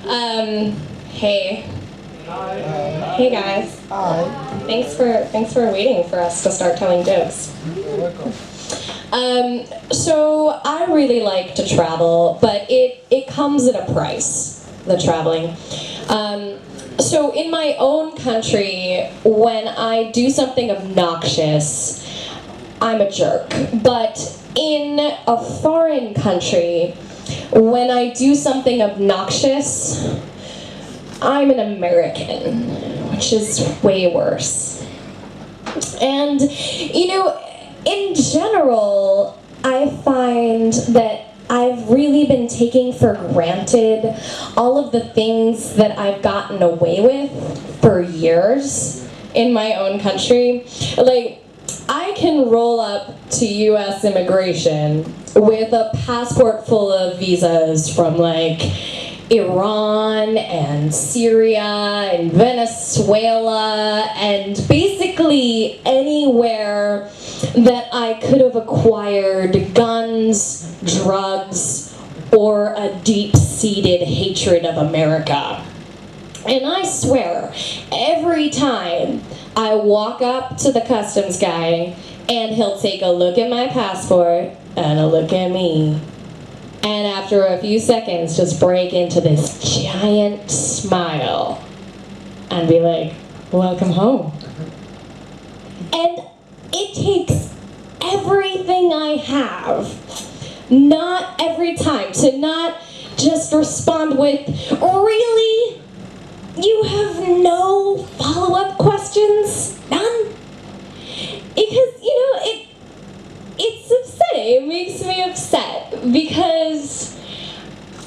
Hey. Hey guys. Hi. Thanks for waiting for us to start telling jokes. You're welcome. So I really like to travel, but it comes at a price, the traveling. So in my own country, when I do something obnoxious, I'm a jerk. But in a foreign country, when I do something obnoxious, I'm an American, which is way worse. And, you know, in general, I find that I've really been taking for granted all of the things that I've gotten away with for years in my own country. Like, I can roll up to US immigration with a passport full of visas from like Iran and Syria and Venezuela and basically anywhere that I could have acquired guns, drugs, or a deep-seated hatred of America. And I swear, every time I walk up to the customs guy and he'll take a look at my passport and a look at me, and after a few seconds just break into this giant smile and be like, welcome home. And it takes everything I have, not every time, to not just respond with, really? You have no follow-up questions? None? Because, you know, it's upsetting. It makes me upset because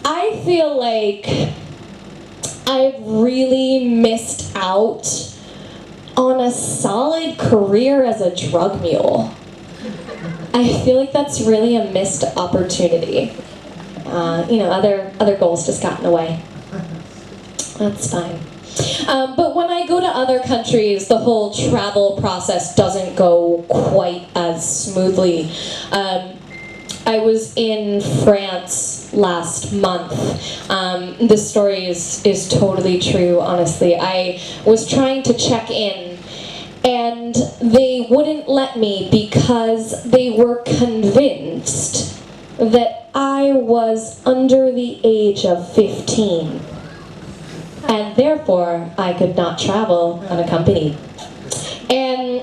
I feel like I've really missed out on a solid career as a drug mule. I feel like that's really a missed opportunity. You know, other goals just got in the way. That's fine. But when I go to other countries, the whole travel process doesn't go quite as smoothly. I was in France last month. This story is totally true, honestly. I was trying to check in, and they wouldn't let me because they were convinced that I was under the age of 15. And therefore, I could not travel unaccompanied. And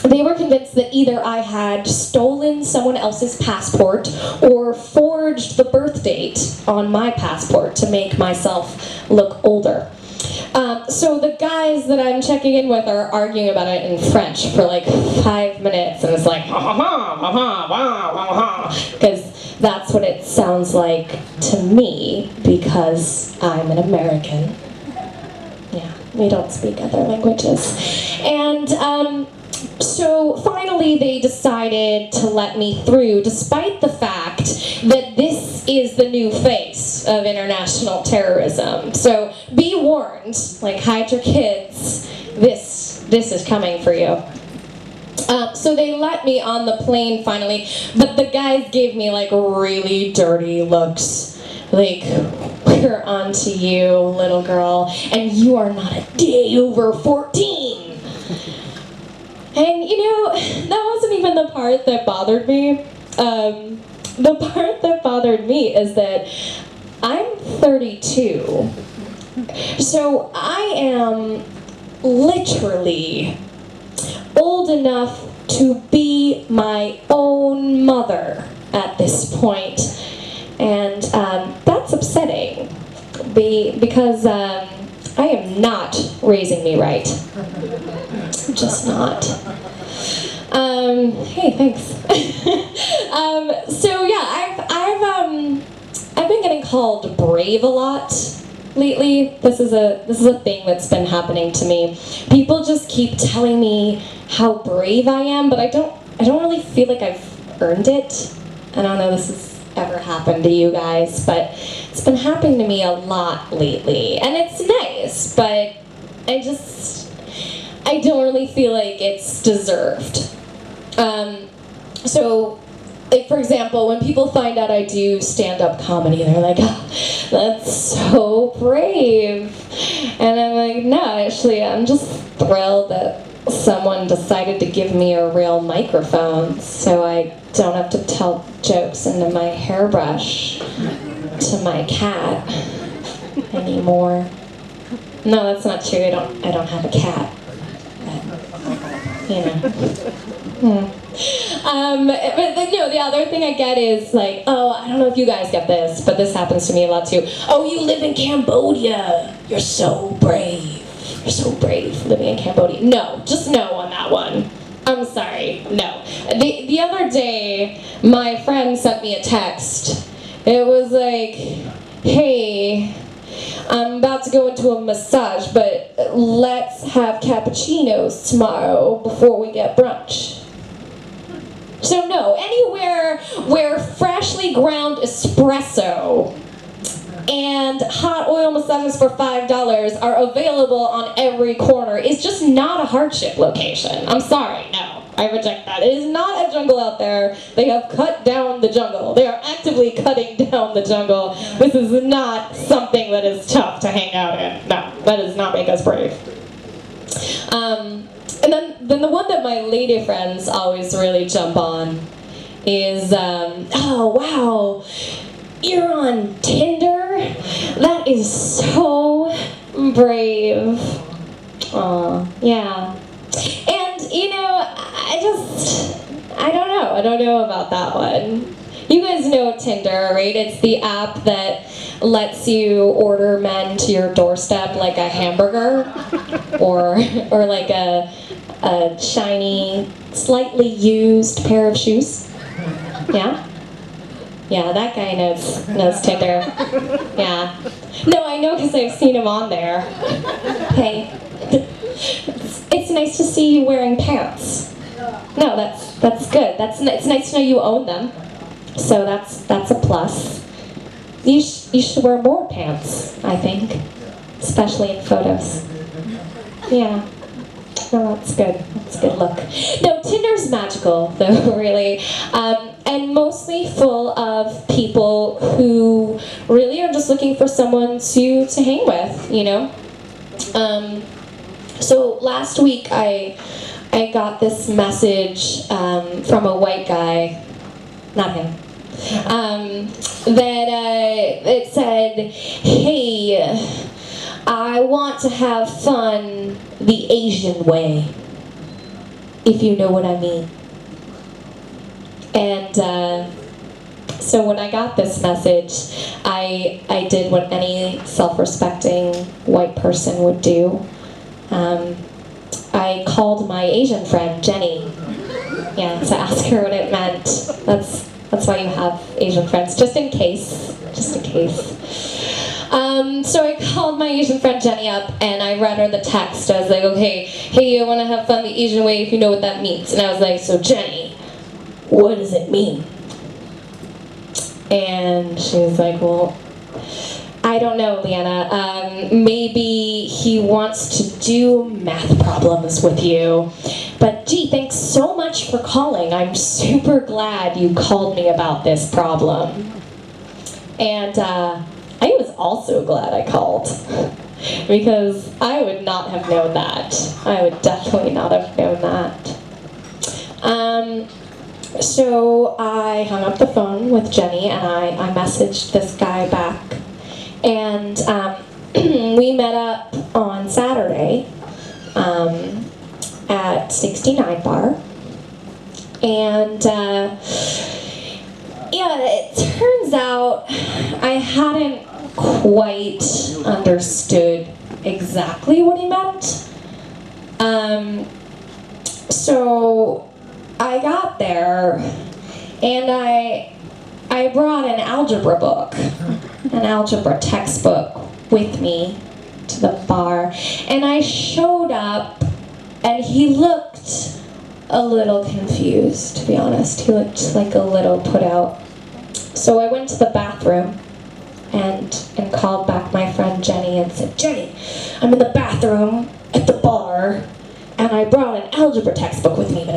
they were convinced that either I had stolen someone else's passport or forged the birth date on my passport to make myself look older. So the guys that I'm checking in with are arguing about it in French for like 5 minutes, and it's like, because that's what it sounds like to me, because I'm an American. Yeah, we don't speak other languages. And so finally they decided to let me through, despite the fact that this is the new face of international terrorism. So be warned, like, hide your kids, this is coming for you. So they let me on the plane finally, but the guys gave me like really dirty looks. Like, we're on to you, little girl, and you are not a day over 14. And you know, that wasn't even the part that bothered me. The part that bothered me is that I'm 32. So I am literally old enough to be my own mother at this point. And that's upsetting because I am not raising me right. I'm just not. Hey, thanks. So yeah, I've been getting called brave a lot lately. This is a thing that's been happening to me. People just keep telling me how brave I am, but I don't really feel like I've earned it. I don't know if this has ever happened to you guys, but it's been happening to me a lot lately, and it's nice, but I don't really feel like it's deserved. So like, for example, when people find out I do stand-up comedy, they're like, oh, that's so brave. And I'm like, no, actually, I'm just thrilled that someone decided to give me a real microphone so I don't have to tell jokes into my hairbrush to my cat anymore. No, that's not true. I don't have a cat. But, you know. But no, the other thing I get is like, oh, I don't know if you guys get this, but this happens to me a lot too. Oh, you live in Cambodia. You're so brave. You're so brave living in Cambodia. No, just no on that one. I'm sorry, no. The other day, my friend sent me a text. It was like, hey, I'm about to go into a massage, but let's have cappuccinos tomorrow before we get brunch. So no, anywhere where freshly ground espresso and hot oil massages for $5 are available on every corner is just not a hardship location. I'm sorry, no, I reject that. It is not a jungle out there. They have cut down the jungle. They are actively cutting down the jungle. This is not something that is tough to hang out in. No, that does not make us brave. And then the one that my lady friends always really jump on is, oh wow, you're on Tinder? That is so brave. Aw, yeah. And, you know, I don't know about that one. You guys know Tinder, right? It's the app that lets you order men to your doorstep like a hamburger or like a shiny, slightly used pair of shoes. Yeah? Yeah, that guy knows Tinder. Yeah. No, I know because I've seen him on there. Hey, it's nice to see you wearing pants. No, that's good. It's nice to know you own them. So that's a plus. You should wear more pants, I think, especially in photos. Yeah. No, that's good. That's a good look. No, Tinder's magical, though, really. And mostly full of people who really are just looking for someone to hang with, you know? So last week I got this message from a white guy, not him, that it said, hey, I want to have fun the Asian way, if you know what I mean. And so when I got this message, I did what any self-respecting white person would do. I called my Asian friend, Jenny, to ask her what it meant. That's why you have Asian friends, just in case. So I called my Asian friend Jenny up and I read her the text. I was like, okay, hey, I want to have fun the Asian way if you know what that means. And I was like, so Jenny, what does it mean? And she was like, well, I don't know, Liana. Maybe he wants to do math problems with you. But gee, thanks so much for calling. I'm super glad you called me about this problem. And I was also glad I called, because I would not have known that. I would definitely not have known that. So I hung up the phone with Jenny and I messaged this guy back. And we met up on Saturday at 69 Bar. And yeah, it turns out I hadn't quite understood exactly what he meant. So I got there and I brought an algebra book, an algebra textbook with me to the bar, and I showed up and he looked a little confused, to be honest. He looked like a little put out. So I went to the bathroom and called back my friend Jenny and said, Jenny, I'm in the bathroom at the bar and I brought an algebra textbook with me, but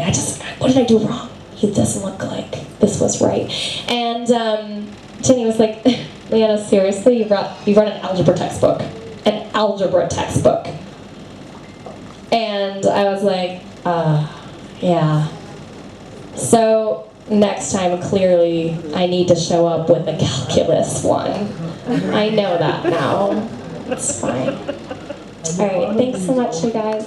what did I do wrong? He doesn't look like the this was right. And Jenny was like, Liana, seriously, you brought an algebra textbook. An algebra textbook. And I was like, yeah. So next time, clearly, I need to show up with a calculus one. I know that now. It's fine. All right, thanks so much, you guys.